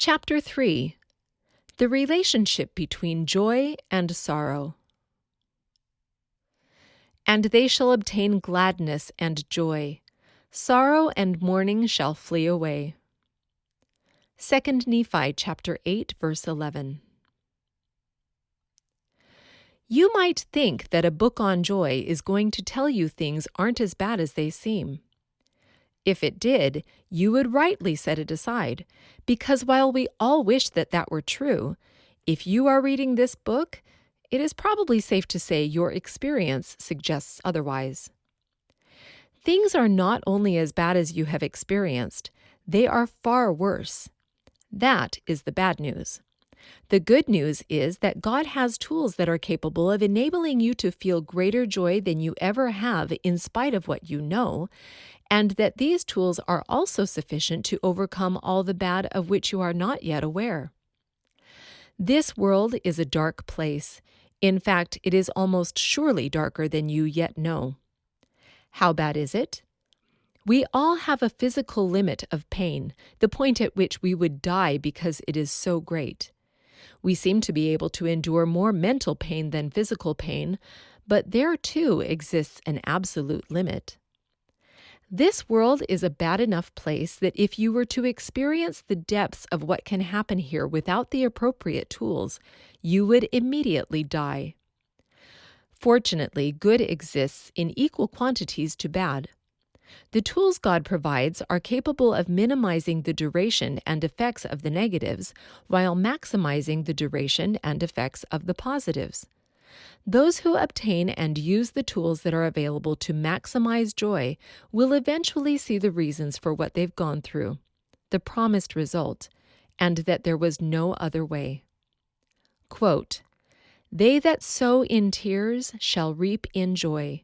Chapter 3. The relationship between joy and sorrow. And they shall obtain gladness and joy. Sorrow and mourning shall flee away. 2 Nephi chapter 8, verse 11. You might think that a book on joy is going to tell you things aren't as bad as they seem. If it did, you would rightly set it aside, because while we all wish that that were true, if you are reading this book, it is probably safe to say your experience suggests otherwise. Things are not only as bad as you have experienced, they are far worse. That is the bad news. The good news is that God has tools that are capable of enabling you to feel greater joy than you ever have in spite of what you know, and that these tools are also sufficient to overcome all the bad of which you are not yet aware. This world is a dark place. In fact, it is almost surely darker than you yet know. How bad is it? We all have a physical limit of pain, the point at which we would die because it is so great. We seem to be able to endure more mental pain than physical pain, but there too exists an absolute limit. This world is a bad enough place that if you were to experience the depths of what can happen here without the appropriate tools, you would immediately die. Fortunately, good exists in equal quantities to bad. The tools God provides are capable of minimizing the duration and effects of the negatives while maximizing the duration and effects of the positives. Those who obtain and use the tools that are available to maximize joy will eventually see the reasons for what they've gone through, the promised result, and that there was no other way. Quote, "They that sow in tears shall reap in joy.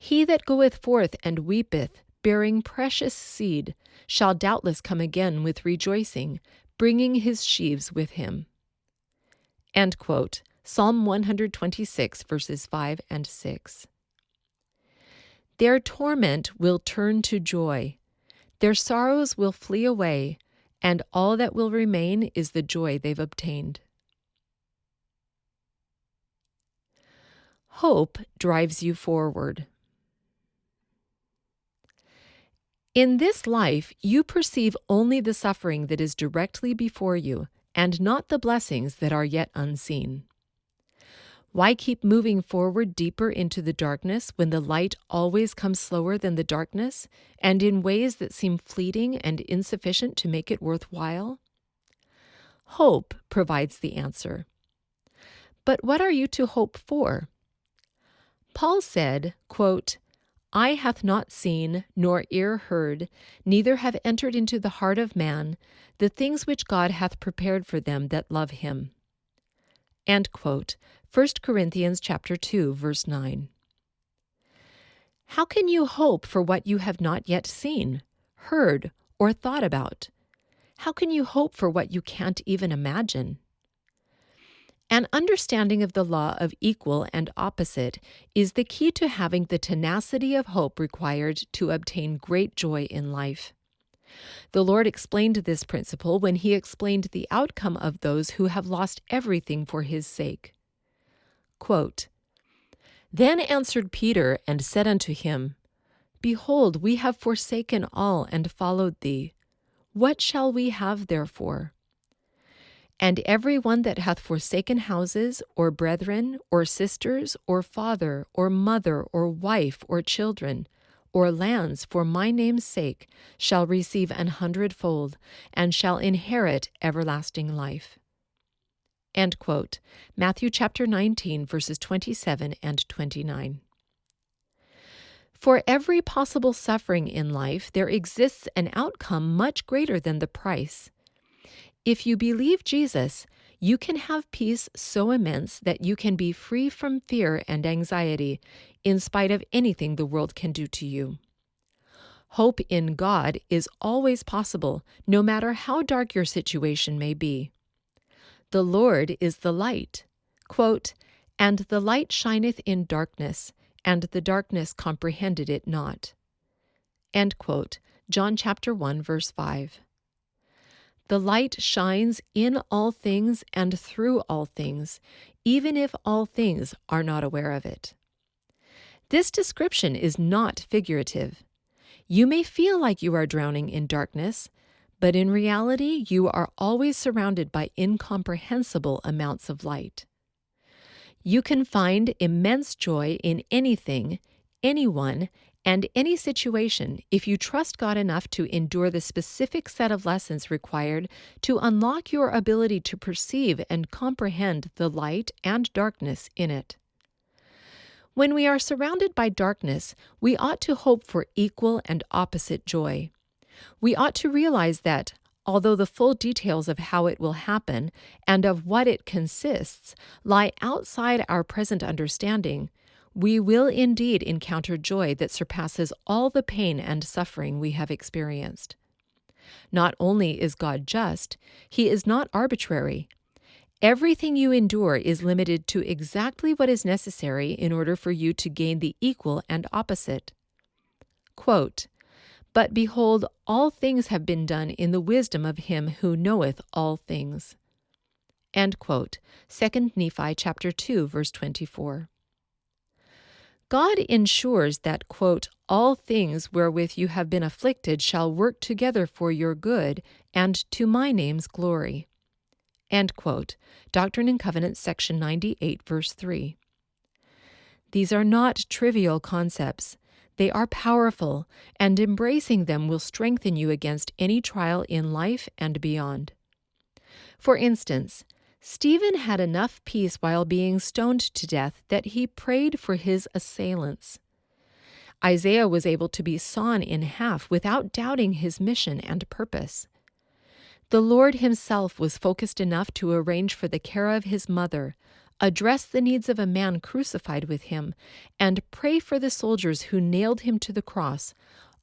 He that goeth forth and weepeth, bearing precious seed, shall doubtless come again with rejoicing, bringing his sheaves with him." End quote. Psalm 126, verses 5 and 6. Their torment will turn to joy. Their sorrows will flee away, and all that will remain is the joy they've obtained. Hope drives you forward. In this life, you perceive only the suffering that is directly before you, and not the blessings that are yet unseen. Why keep moving forward deeper into the darkness when the light always comes slower than the darkness, and in ways that seem fleeting and insufficient to make it worthwhile? Hope provides the answer. But what are you to hope for? Paul said, quote, "Eye hath not seen, nor ear heard, neither have entered into the heart of man, the things which God hath prepared for them that love him." End quote. 1 Corinthians chapter 2, verse 9. How can you hope for what you have not yet seen, heard, or thought about? How can you hope for what you can't even imagine? An understanding of the law of equal and opposite is the key to having the tenacity of hope required to obtain great joy in life. The Lord explained this principle when he explained the outcome of those who have lost everything for his sake. Quote, "Then answered Peter and said unto him, Behold, we have forsaken all and followed thee. What shall we have therefore? And every one that hath forsaken houses, or brethren, or sisters, or father, or mother, or wife, or children, or lands for my name's sake, shall receive 100-fold, and shall inherit everlasting life." End quote. Matthew chapter 19, verses 27 and 29. For every possible suffering in life, there exists an outcome much greater than the price. If you believe Jesus, you can have peace so immense that you can be free from fear and anxiety, in spite of anything the world can do to you. Hope in God is always possible, no matter how dark your situation may be. The Lord is the light. Quote, "And the light shineth in darkness, and the darkness comprehended it not." End quote. John chapter 1, verse 5. The light shines in all things and through all things, even if all things are not aware of it. This description is not figurative. You may feel like you are drowning in darkness, but in reality, you are always surrounded by incomprehensible amounts of light. You can find immense joy in anything, anyone, and any situation if you trust God enough to endure the specific set of lessons required to unlock your ability to perceive and comprehend the light and darkness in it. When we are surrounded by darkness, we ought to hope for equal and opposite joy. We ought to realize that, although the full details of how it will happen and of what it consists lie outside our present understanding, we will indeed encounter joy that surpasses all the pain and suffering we have experienced. Not only is God just, He is not arbitrary. Everything you endure is limited to exactly what is necessary in order for you to gain the equal and opposite. Quote, "But behold, all things have been done in the wisdom of him who knoweth all things." End quote. 2 Nephi chapter 2, verse 24. God ensures that, quote, "all things wherewith you have been afflicted shall work together for your good and to my name's glory." End quote. Doctrine and Covenants, section 98, verse 3. These are not trivial concepts. They are powerful, and embracing them will strengthen you against any trial in life and beyond. For instance, Stephen had enough peace while being stoned to death that he prayed for his assailants. Isaiah was able to be sawn in half without doubting his mission and purpose. The Lord himself was focused enough to arrange for the care of his mother, address the needs of a man crucified with him, and pray for the soldiers who nailed him to the cross,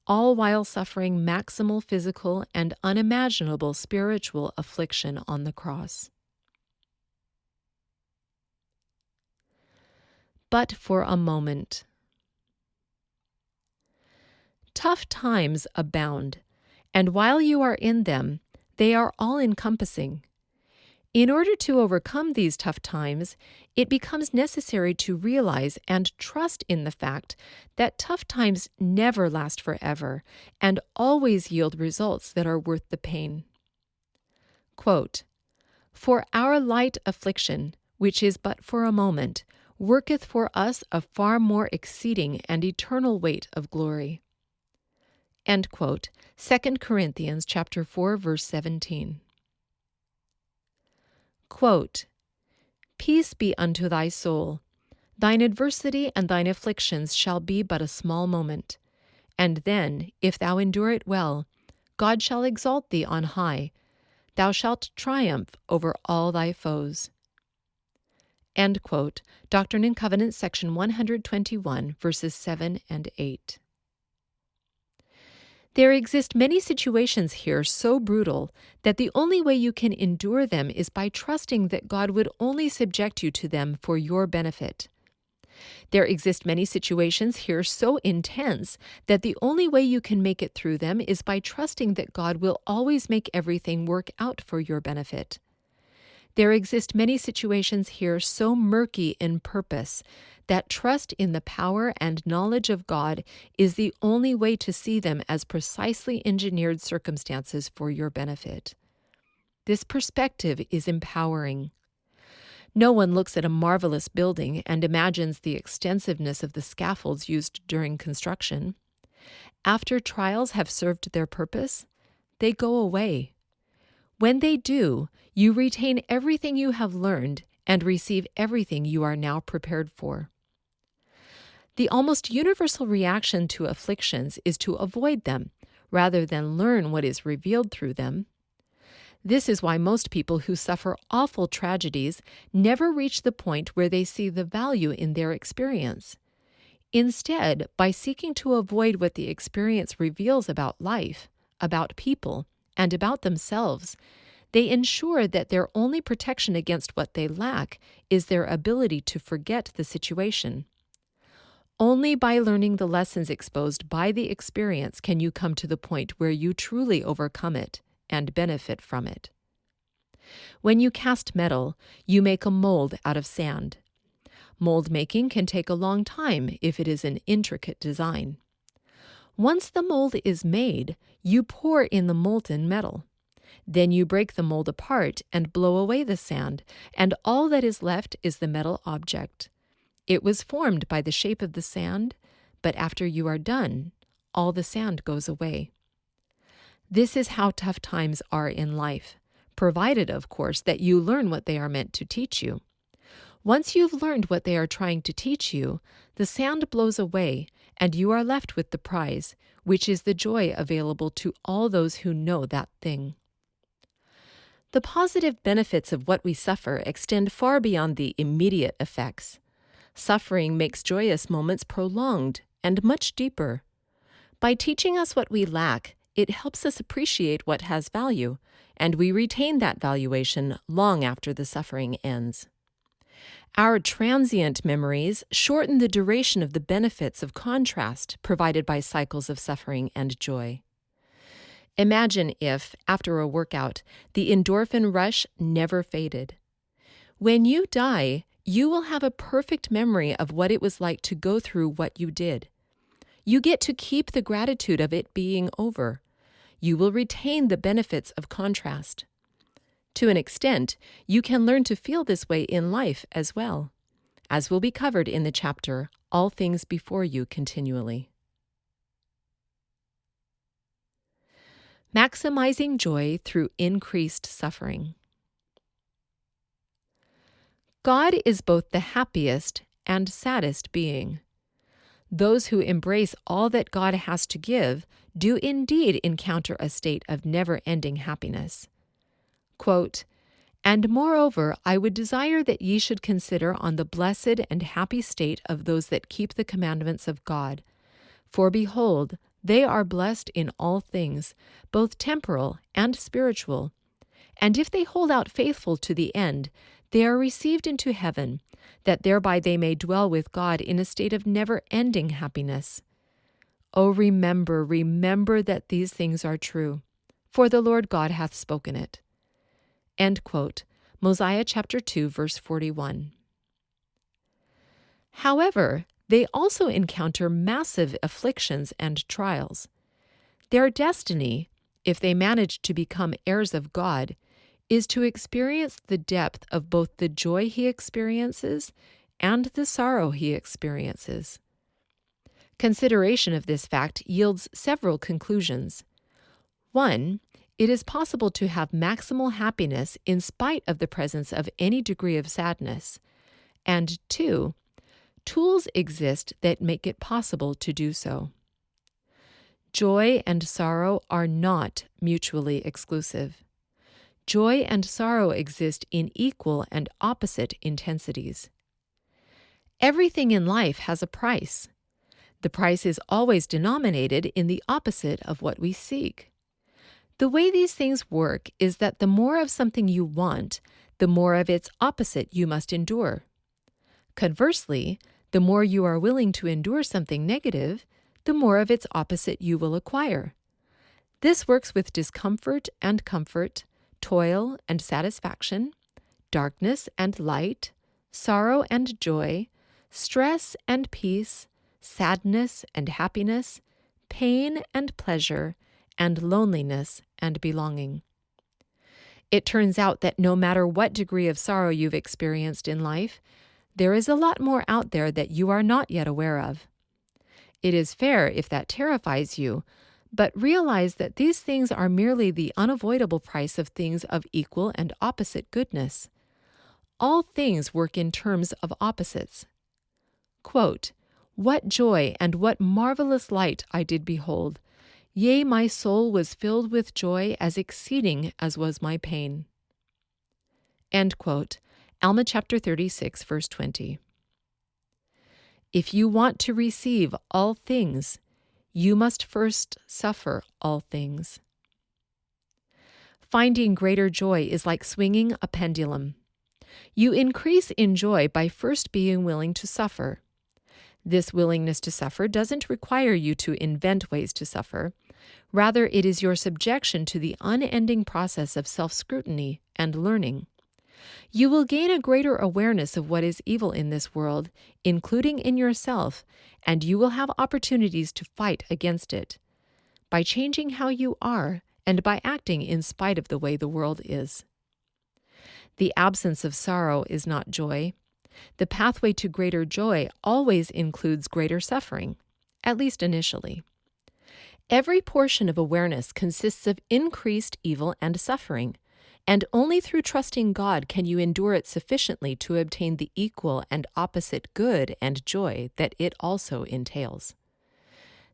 all while suffering maximal physical and unimaginable spiritual affliction on the cross. But for a moment. Tough times abound, and while you are in them, they are all-encompassing. In order to overcome these tough times, it becomes necessary to realize and trust in the fact that tough times never last forever and always yield results that are worth the pain. Quote, "For our light affliction, which is but for a moment, worketh for us a far more exceeding and eternal weight of glory." End quote. 2 Corinthians chapter 4, verse 17. Quote, "Peace be unto thy soul. Thine adversity and thine afflictions shall be but a small moment. And then, if thou endure it well, God shall exalt thee on high. Thou shalt triumph over all thy foes." End quote. Doctrine and Covenants, section 121, verses 7 and 8. There exist many situations here so brutal that the only way you can endure them is by trusting that God would only subject you to them for your benefit. There exist many situations here so intense that the only way you can make it through them is by trusting that God will always make everything work out for your benefit. There exist many situations here so murky in purpose that trust in the power and knowledge of God is the only way to see them as precisely engineered circumstances for your benefit. This perspective is empowering. No one looks at a marvelous building and imagines the extensiveness of the scaffolds used during construction. After trials have served their purpose, they go away. When they do, you retain everything you have learned and receive everything you are now prepared for. The almost universal reaction to afflictions is to avoid them, rather than learn what is revealed through them. This is why most people who suffer awful tragedies never reach the point where they see the value in their experience. Instead, by seeking to avoid what the experience reveals about life, about people, and about themselves, they ensure that their only protection against what they lack is their ability to forget the situation. Only by learning the lessons exposed by the experience can you come to the point where you truly overcome it and benefit from it. When you cast metal, you make a mold out of sand. Mold making can take a long time if it is an intricate design. Once the mold is made, you pour in the molten metal. Then you break the mold apart and blow away the sand, and all that is left is the metal object. It was formed by the shape of the sand, but after you are done, all the sand goes away. This is how tough times are in life, provided, of course, that you learn what they are meant to teach you. Once you've learned what they are trying to teach you, the sand blows away, and you are left with the prize, which is the joy available to all those who know that thing. The positive benefits of what we suffer extend far beyond the immediate effects. Suffering makes joyous moments prolonged and much deeper. By teaching us what we lack, it helps us appreciate what has value, and we retain that valuation long after the suffering ends. Our transient memories shorten the duration of the benefits of contrast provided by cycles of suffering and joy. Imagine if, after a workout, the endorphin rush never faded. When you die, you will have a perfect memory of what it was like to go through what you did. You get to keep the gratitude of it being over. You will retain the benefits of contrast. To an extent, you can learn to feel this way in life as well, as will be covered in the chapter, All Things Before You Continually. Maximizing joy through increased suffering. God is both the happiest and saddest being. Those who embrace all that God has to give do indeed encounter a state of never-ending happiness. Quote, "And moreover, I would desire that ye should consider on the blessed and happy state of those that keep the commandments of God. For behold, they are blessed in all things, both temporal and spiritual. And if they hold out faithful to the end, they are received into heaven, that thereby they may dwell with God in a state of never-ending happiness. Oh, remember that these things are true, for the Lord God hath spoken it." End quote. Mosiah chapter 2, verse 41. However, they also encounter massive afflictions and trials. Their destiny, if they manage to become heirs of God, is to experience the depth of both the joy he experiences and the sorrow he experiences. Consideration of this fact yields several conclusions. 1. It is possible to have maximal happiness in spite of the presence of any degree of sadness. And 2. Tools exist that make it possible to do so. Joy and sorrow are not mutually exclusive. Joy and sorrow exist in equal and opposite intensities. Everything in life has a price. The price is always denominated in the opposite of what we seek. The way these things work is that the more of something you want, the more of its opposite you must endure. Conversely, the more you are willing to endure something negative, the more of its opposite you will acquire. This works with discomfort and comfort, toil and satisfaction, darkness and light, sorrow and joy, stress and peace, sadness and happiness, pain and pleasure, and loneliness and belonging. It turns out that no matter what degree of sorrow you've experienced in life, there is a lot more out there that you are not yet aware of. It is fair if that terrifies you, but realize that these things are merely the unavoidable price of things of equal and opposite goodness. All things work in terms of opposites. Quote, "What joy and what marvelous light I did behold! Yea, my soul was filled with joy as exceeding as was my pain." End quote. Alma chapter 36, verse 20. If you want to receive all things, you must first suffer all things. Finding greater joy is like swinging a pendulum. You increase in joy by first being willing to suffer. This willingness to suffer doesn't require you to invent ways to suffer, Rather, it is your subjection to the unending process of self-scrutiny and learning. You will gain a greater awareness of what is evil in this world, including in yourself, and you will have opportunities to fight against it by changing how you are and by acting in spite of the way the world is. The absence of sorrow is not joy. The pathway to greater joy always includes greater suffering, at least initially. Every portion of awareness consists of increased evil and suffering, and only through trusting God can you endure it sufficiently to obtain the equal and opposite good and joy that it also entails.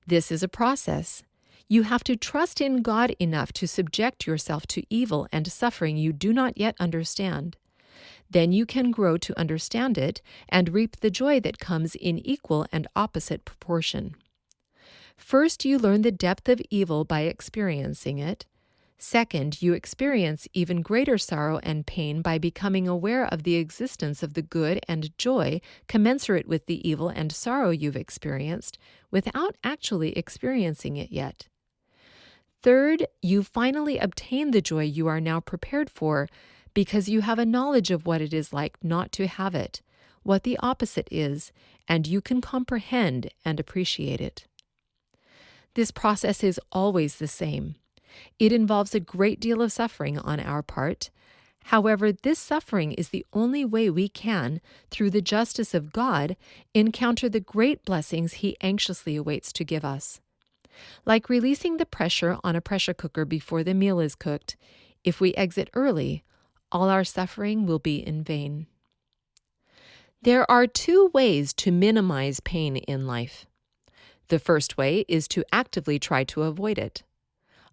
This is a process. You have to trust in God enough to subject yourself to evil and suffering you do not yet understand. Then you can grow to understand it and reap the joy that comes in equal and opposite proportion. First, you learn the depth of evil by experiencing it. Second, you experience even greater sorrow and pain by becoming aware of the existence of the good and joy commensurate with the evil and sorrow you've experienced without actually experiencing it yet. Third, you finally obtain the joy you are now prepared for because you have a knowledge of what it is like not to have it, what the opposite is, and you can comprehend and appreciate it. This process is always the same. It involves a great deal of suffering on our part. However, this suffering is the only way we can, through the justice of God, encounter the great blessings He anxiously awaits to give us. Like releasing the pressure on a pressure cooker before the meal is cooked, if we exit early, all our suffering will be in vain. There are two ways to minimize pain in life. The first way is to actively try to avoid it.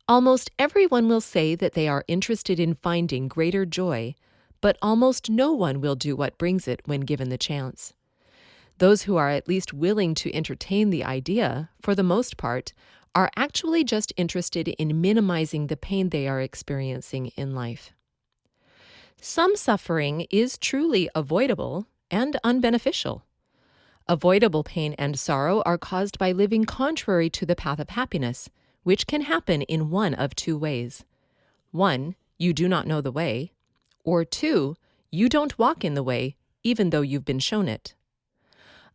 Almost everyone will say that they are interested in finding greater joy, but almost no one will do what brings it when given the chance. Those who are at least willing to entertain the idea, for the most part, are actually just interested in minimizing the pain they are experiencing in life. Some suffering is truly avoidable and unbeneficial. Avoidable pain and sorrow are caused by living contrary to the path of happiness, which can happen in one of two ways. 1, you do not know the way, or 2, you don't walk in the way, even though you've been shown it.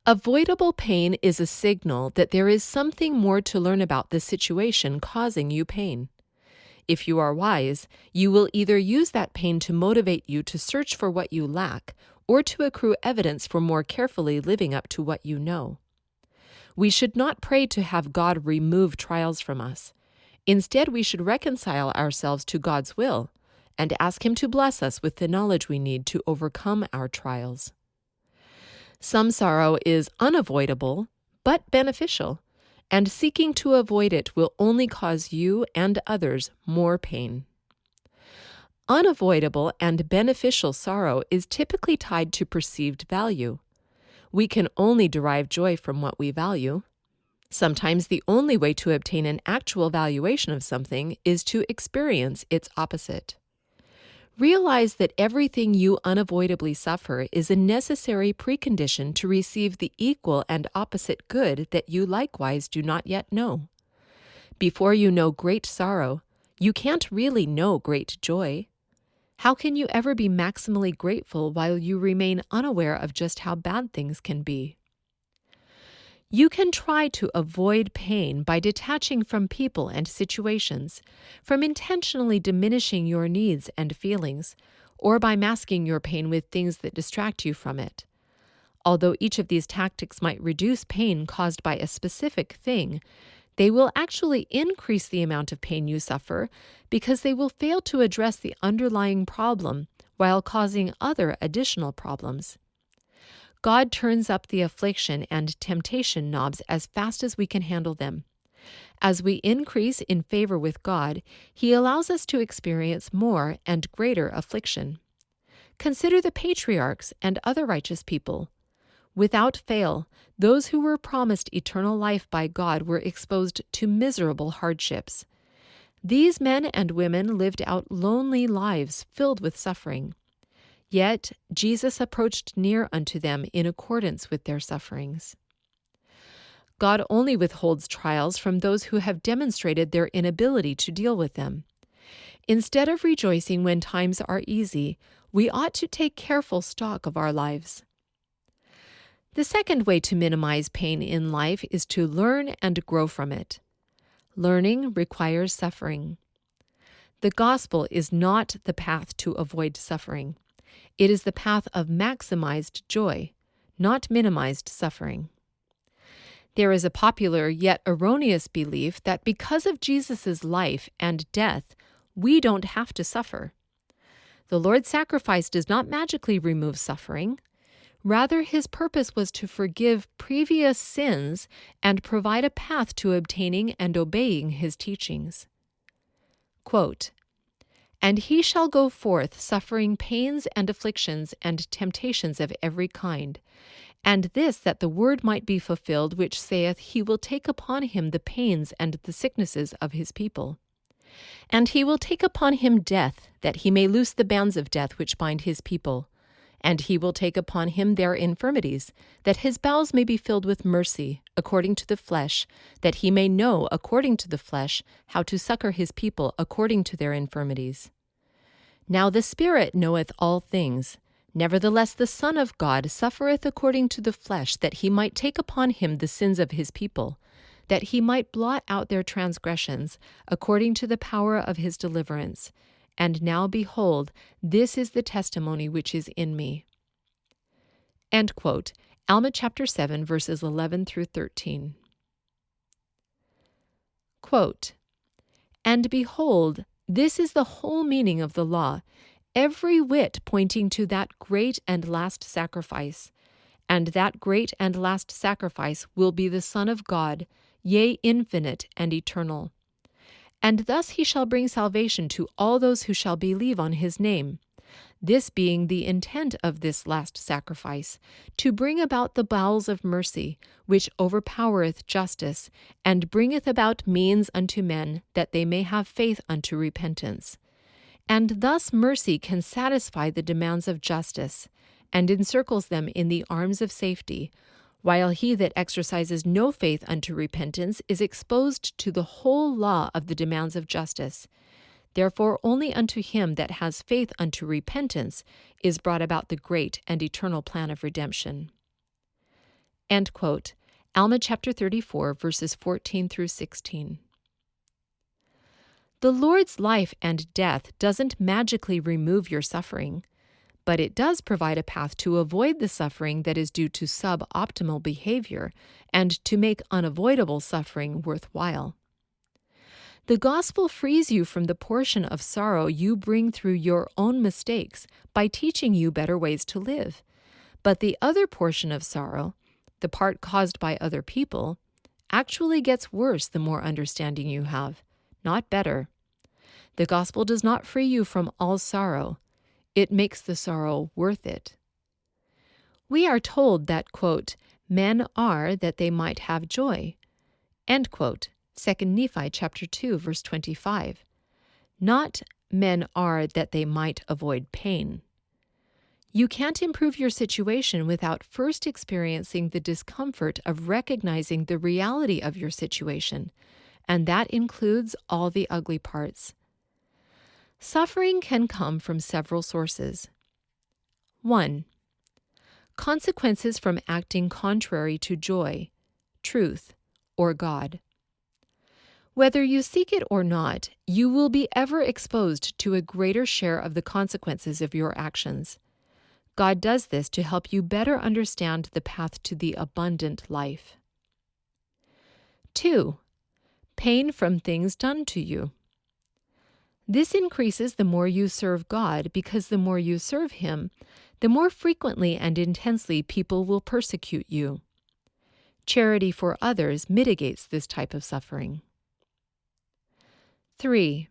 Avoidable pain is a signal that there is something more to learn about the situation causing you pain. If you are wise, you will either use that pain to motivate you to search for what you lack, or to accrue evidence for more carefully living up to what you know. We should not pray to have God remove trials from us. Instead, we should reconcile ourselves to God's will and ask Him to bless us with the knowledge we need to overcome our trials. Some sorrow is unavoidable, but beneficial, and seeking to avoid it will only cause you and others more pain. Unavoidable and beneficial sorrow is typically tied to perceived value. We can only derive joy from what we value. Sometimes the only way to obtain an actual valuation of something is to experience its opposite. Realize that everything you unavoidably suffer is a necessary precondition to receive the equal and opposite good that you likewise do not yet know. Before you know great sorrow, you can't really know great joy. How can you ever be maximally grateful while you remain unaware of just how bad things can be? You can try to avoid pain by detaching from people and situations, from intentionally diminishing your needs and feelings, or by masking your pain with things that distract you from it. Although each of these tactics might reduce pain caused by a specific thing, they will actually increase the amount of pain you suffer because they will fail to address the underlying problem while causing other additional problems. God turns up the affliction and temptation knobs as fast as we can handle them. As we increase in favor with God, He allows us to experience more and greater affliction. Consider the patriarchs and other righteous people. Without fail, those who were promised eternal life by God were exposed to miserable hardships. These men and women lived out lonely lives filled with suffering. Yet Jesus approached near unto them in accordance with their sufferings. God only withholds trials from those who have demonstrated their inability to deal with them. Instead of rejoicing when times are easy, we ought to take careful stock of our lives. The second way to minimize pain in life is to learn and grow from it. Learning requires suffering. The gospel is not the path to avoid suffering. It is the path of maximized joy, not minimized suffering. There is a popular yet erroneous belief that because of Jesus' life and death, we don't have to suffer. The Lord's sacrifice does not magically remove suffering. Rather, his purpose was to forgive previous sins and provide a path to obtaining and obeying his teachings. Quote, "And he shall go forth suffering pains and afflictions and temptations of every kind. And this that the word might be fulfilled, which saith, He will take upon him the pains and the sicknesses of his people. And he will take upon him death, that he may loose the bands of death which bind his people. And he will take upon him their infirmities, that his bowels may be filled with mercy, according to the flesh, that he may know, according to the flesh, how to succor his people according to their infirmities. Now the Spirit knoweth all things. Nevertheless the Son of God suffereth according to the flesh, that he might take upon him the sins of his people, that he might blot out their transgressions, according to the power of his deliverance. And now behold, this is the testimony which is in me." End quote. Alma chapter 7, verses 11 through 13. Quote, "And behold, this is the whole meaning of the law, every whit pointing to that great and last sacrifice. And that great and last sacrifice will be the Son of God, yea, infinite and eternal. And thus he shall bring salvation to all those who shall believe on his name. This being the intent of this last sacrifice, to bring about the bowels of mercy, which overpowereth justice, and bringeth about means unto men, that they may have faith unto repentance. And thus mercy can satisfy the demands of justice, and encircles them in the arms of safety, while he that exercises no faith unto repentance is exposed to the whole law of the demands of justice. Therefore only unto him that has faith unto repentance is brought about the great and eternal plan of redemption." End quote. Alma chapter 34, verses 14 through 16. The Lord's life and death doesn't magically remove your suffering, but it does provide a path to avoid the suffering that is due to suboptimal behavior and to make unavoidable suffering worthwhile. The gospel frees you from the portion of sorrow you bring through your own mistakes by teaching you better ways to live. But the other portion of sorrow, the part caused by other people, actually gets worse the more understanding you have, not better. The gospel does not free you from all sorrow. It makes the sorrow worth it. We are told that, quote, "men are that they might have joy," end quote, 2 Nephi chapter 2, verse 25. Not men are that they might avoid pain. You can't improve your situation without first experiencing the discomfort of recognizing the reality of your situation, and that includes all the ugly parts. Suffering can come from several sources. 1. Consequences from acting contrary to joy, truth, or God. Whether you seek it or not, you will be ever exposed to a greater share of the consequences of your actions. God does this to help you better understand the path to the abundant life. 2. Pain from things done to you. This increases the more you serve God, because the more you serve Him, the more frequently and intensely people will persecute you. Charity for others mitigates this type of suffering. 3.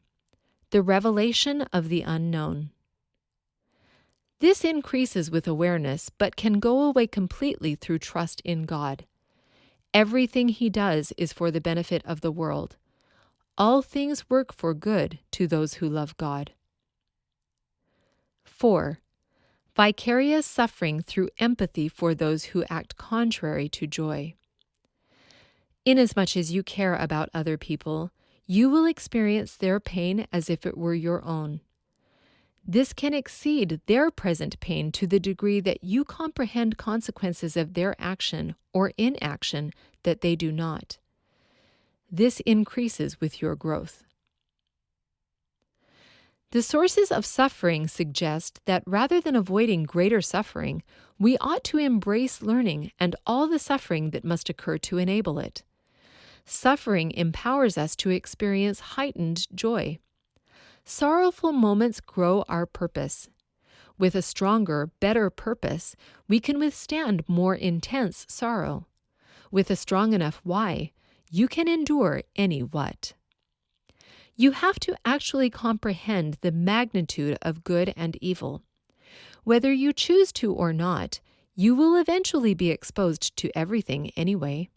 The revelation of the unknown. This increases with awareness, but can go away completely through trust in God. Everything He does is for the benefit of the world. All things work for good to those who love God. 4. Vicarious suffering through empathy for those who act contrary to joy. Inasmuch as you care about other people, you will experience their pain as if it were your own. This can exceed their present pain to the degree that you comprehend consequences of their action or inaction that they do not. This increases with your growth. The sources of suffering suggest that rather than avoiding greater suffering, we ought to embrace learning and all the suffering that must occur to enable it. Suffering empowers us to experience heightened joy. Sorrowful moments grow our purpose. With a stronger, better purpose, we can withstand more intense sorrow. With a strong enough why, you can endure any what. You have to actually comprehend the magnitude of good and evil. Whether you choose to or not, you will eventually be exposed to everything anyway.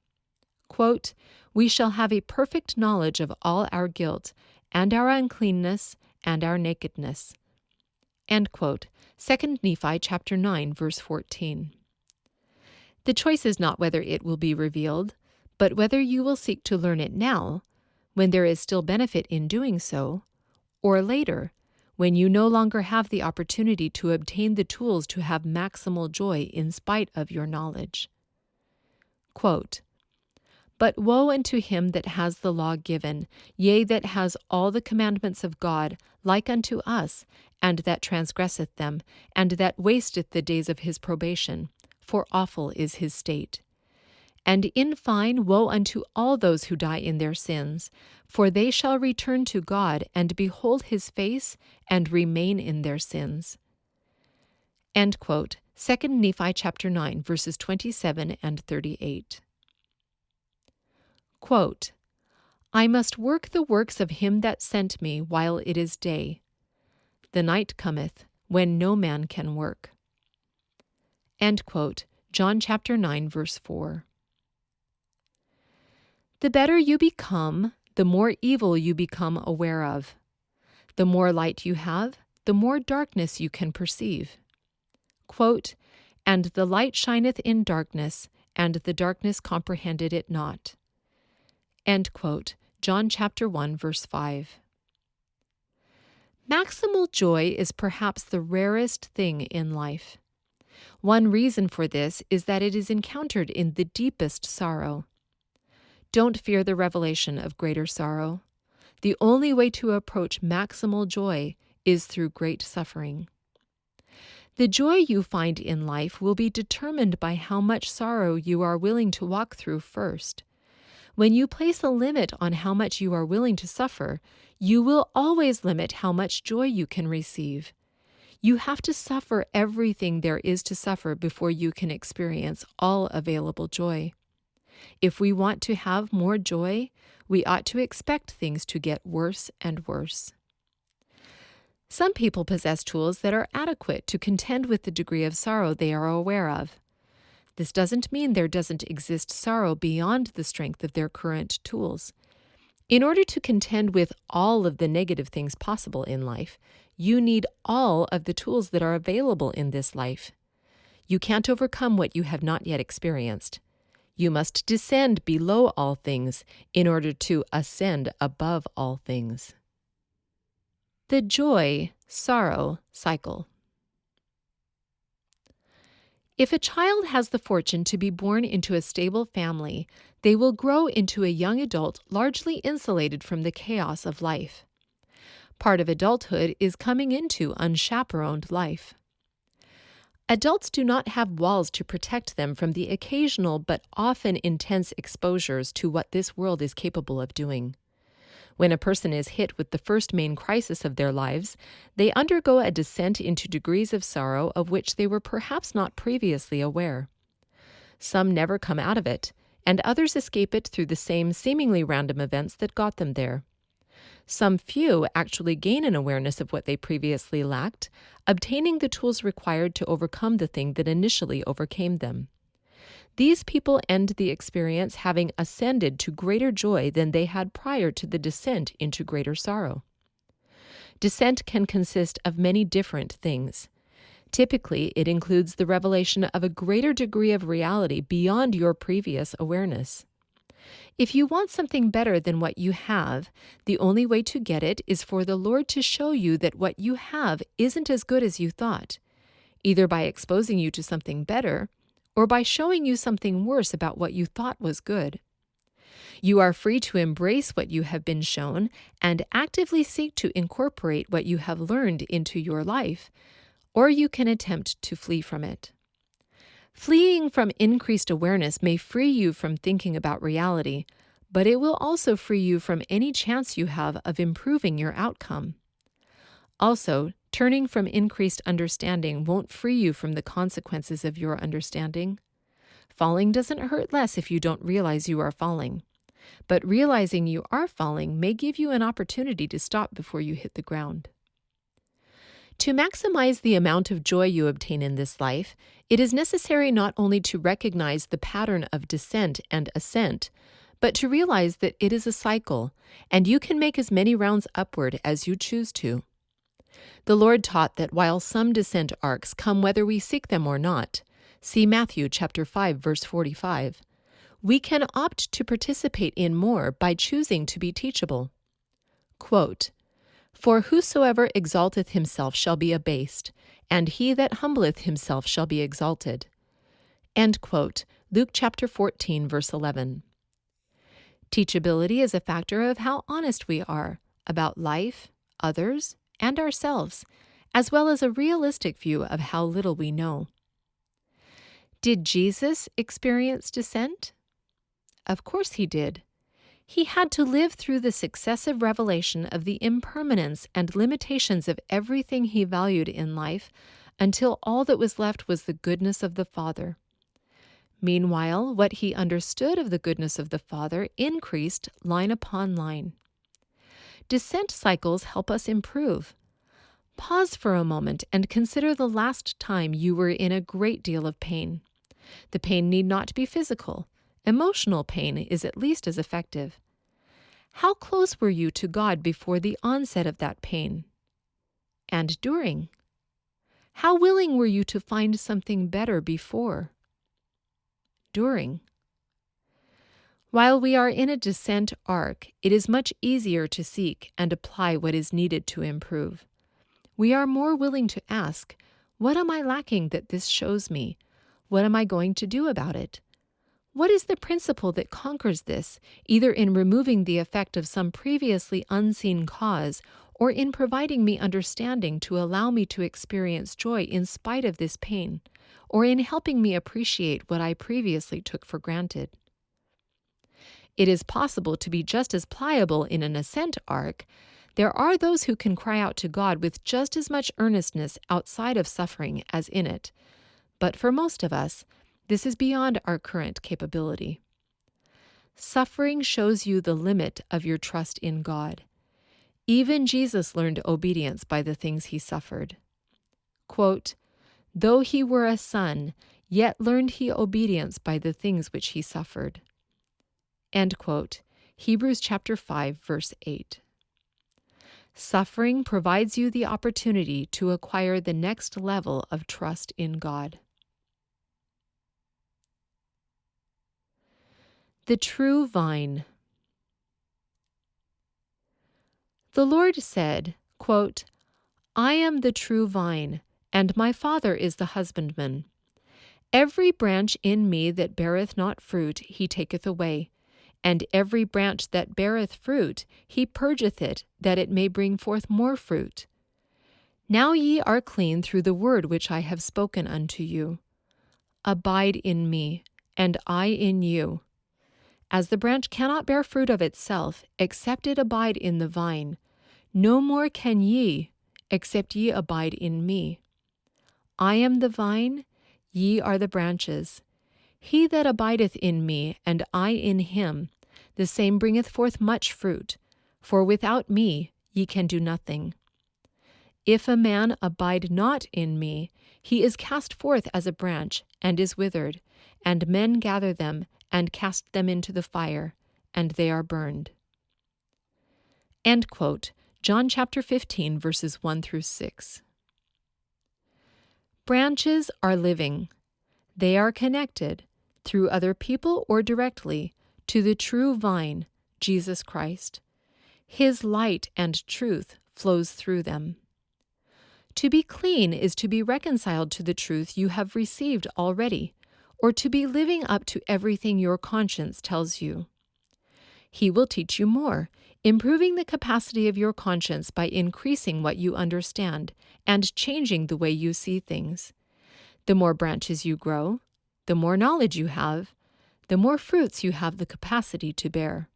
Quote, "We shall have a perfect knowledge of all our guilt, and our uncleanness, and our nakedness." End quote. 2 Nephi chapter 9, verse 14. The choice is not whether it will be revealed, but whether you will seek to learn it now, when there is still benefit in doing so, or later, when you no longer have the opportunity to obtain the tools to have maximal joy in spite of your knowledge. Quote, "But woe unto him that has the law given, yea, that has all the commandments of God, like unto us, and that transgresseth them, and that wasteth the days of his probation, for awful is his state. And in fine, woe unto all those who die in their sins, for they shall return to God, and behold his face, and remain in their sins." End quote. 2 Nephi chapter 9, verses 27 and 38. Quote, "I must work the works of him that sent me while it is day. The night cometh, when no man can work." End quote. John chapter 9, verse 4. The better you become, the more evil you become aware of. The more light you have, the more darkness you can perceive. Quote, "And the light shineth in darkness, and the darkness comprehended it not." End quote. John chapter 1, verse 5. Maximal joy is perhaps the rarest thing in life. One reason for this is that it is encountered in the deepest sorrow. Don't fear the revelation of greater sorrow. The only way to approach maximal joy is through great suffering. The joy you find in life will be determined by how much sorrow you are willing to walk through first. When you place a limit on how much you are willing to suffer, you will always limit how much joy you can receive. You have to suffer everything there is to suffer before you can experience all available joy. If we want to have more joy, we ought to expect things to get worse and worse. Some people possess tools that are adequate to contend with the degree of sorrow they are aware of. This doesn't mean there doesn't exist sorrow beyond the strength of their current tools. In order to contend with all of the negative things possible in life, you need all of the tools that are available in this life. You can't overcome what you have not yet experienced. You must descend below all things in order to ascend above all things. The joy-sorrow cycle. If a child has the fortune to be born into a stable family, they will grow into a young adult largely insulated from the chaos of life. Part of adulthood is coming into unchaperoned life. Adults do not have walls to protect them from the occasional but often intense exposures to what this world is capable of doing. When a person is hit with the first main crisis of their lives, they undergo a descent into degrees of sorrow of which they were perhaps not previously aware. Some never come out of it, and others escape it through the same seemingly random events that got them there. Some few actually gain an awareness of what they previously lacked, obtaining the tools required to overcome the thing that initially overcame them. These people end the experience having ascended to greater joy than they had prior to the descent into greater sorrow. Descent can consist of many different things. Typically, it includes the revelation of a greater degree of reality beyond your previous awareness. If you want something better than what you have, the only way to get it is for the Lord to show you that what you have isn't as good as you thought, either by exposing you to something better or by showing you something worse about what you thought was good. You are free to embrace what you have been shown and actively seek to incorporate what you have learned into your life, or you can attempt to flee from it. Fleeing from increased awareness may free you from thinking about reality, but it will also free you from any chance you have of improving your outcome. Also, turning from increased understanding won't free you from the consequences of your understanding. Falling doesn't hurt less if you don't realize you are falling, but realizing you are falling may give you an opportunity to stop before you hit the ground. To maximize the amount of joy you obtain in this life, it is necessary not only to recognize the pattern of descent and ascent, but to realize that it is a cycle, and you can make as many rounds upward as you choose to. The Lord taught that while some descent arcs come whether we seek them or not, see Matthew chapter 5, verse 45, we can opt to participate in more by choosing to be teachable. Quote, "For whosoever exalteth himself shall be abased, and he that humbleth himself shall be exalted." End quote. Luke chapter 14, verse 11. Teachability is a factor of how honest we are about life, others, and ourselves, as well as a realistic view of how little we know. Did Jesus experience descent? Of course he did. He had to live through the successive revelation of the impermanence and limitations of everything he valued in life until all that was left was the goodness of the Father. Meanwhile, what he understood of the goodness of the Father increased line upon line. Descent cycles help us improve. Pause for a moment and consider the last time you were in a great deal of pain. The pain need not be physical. Emotional pain is at least as effective. How close were you to God before the onset of that pain? And during? How willing were you to find something better before? During? While we are in a descent arc, it is much easier to seek and apply what is needed to improve. We are more willing to ask, what am I lacking that this shows me? What am I going to do about it? What is the principle that conquers this, either in removing the effect of some previously unseen cause or in providing me understanding to allow me to experience joy in spite of this pain, or in helping me appreciate what I previously took for granted? It is possible to be just as pliable in an ascent arc. There are those who can cry out to God with just as much earnestness outside of suffering as in it. But for most of us, this is beyond our current capability. Suffering shows you the limit of your trust in God. Even Jesus learned obedience by the things he suffered. Quote, "Though he were a son, yet learned he obedience by the things which he suffered." End quote. Hebrews chapter 5, verse 8. Suffering provides you the opportunity to acquire the next level of trust in God. The true vine. The Lord said, quote, "I am the true vine, and my Father is the husbandman. Every branch in me that beareth not fruit he taketh away, and every branch that beareth fruit he purgeth it, that it may bring forth more fruit. Now ye are clean through the word which I have spoken unto you. Abide in me, and I in you. As the branch cannot bear fruit of itself, except it abide in the vine, no more can ye, except ye abide in me. I am the vine, ye are the branches. He that abideth in me, and I in him, the same bringeth forth much fruit, for without me ye can do nothing. If a man abide not in me, he is cast forth as a branch, and is withered, and men gather them, and cast them into the fire, and they are burned." End quote. John chapter 15, verses 1 through 6. Branches are living. They are connected, through other people or directly, to the true vine, Jesus Christ. His light and truth flows through them. To be clean is to be reconciled to the truth you have received already, or to be living up to everything your conscience tells you. He will teach you more, improving the capacity of your conscience by increasing what you understand and changing the way you see things. The more branches you grow, the more knowledge you have, the more fruits you have the capacity to bear.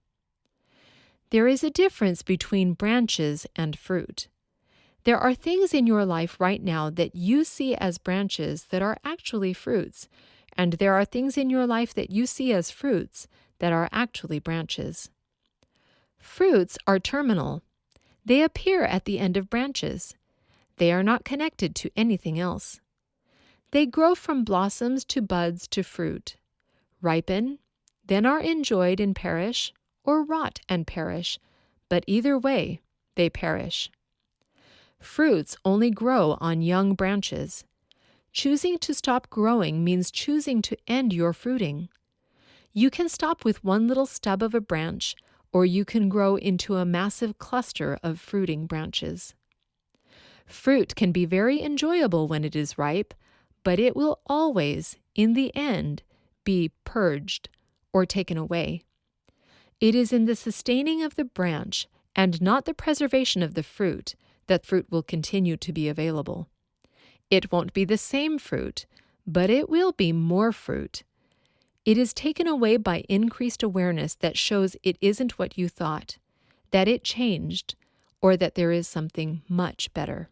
There is a difference between branches and fruit. There are things in your life right now that you see as branches that are actually fruits, and there are things in your life that you see as fruits that are actually branches. Fruits are terminal. They appear at the end of branches. They are not connected to anything else. They grow from blossoms to buds to fruit, ripen, then are enjoyed and perish, or rot and perish, but either way, they perish. Fruits only grow on young branches. Choosing to stop growing means choosing to end your fruiting. You can stop with one little stub of a branch, or you can grow into a massive cluster of fruiting branches. Fruit can be very enjoyable when it is ripe, but it will always, in the end, be purged or taken away. It is in the sustaining of the branch and not the preservation of the fruit that fruit will continue to be available. It won't be the same fruit, but it will be more fruit. It is taken away by increased awareness that shows it isn't what you thought, that it changed, or that there is something much better.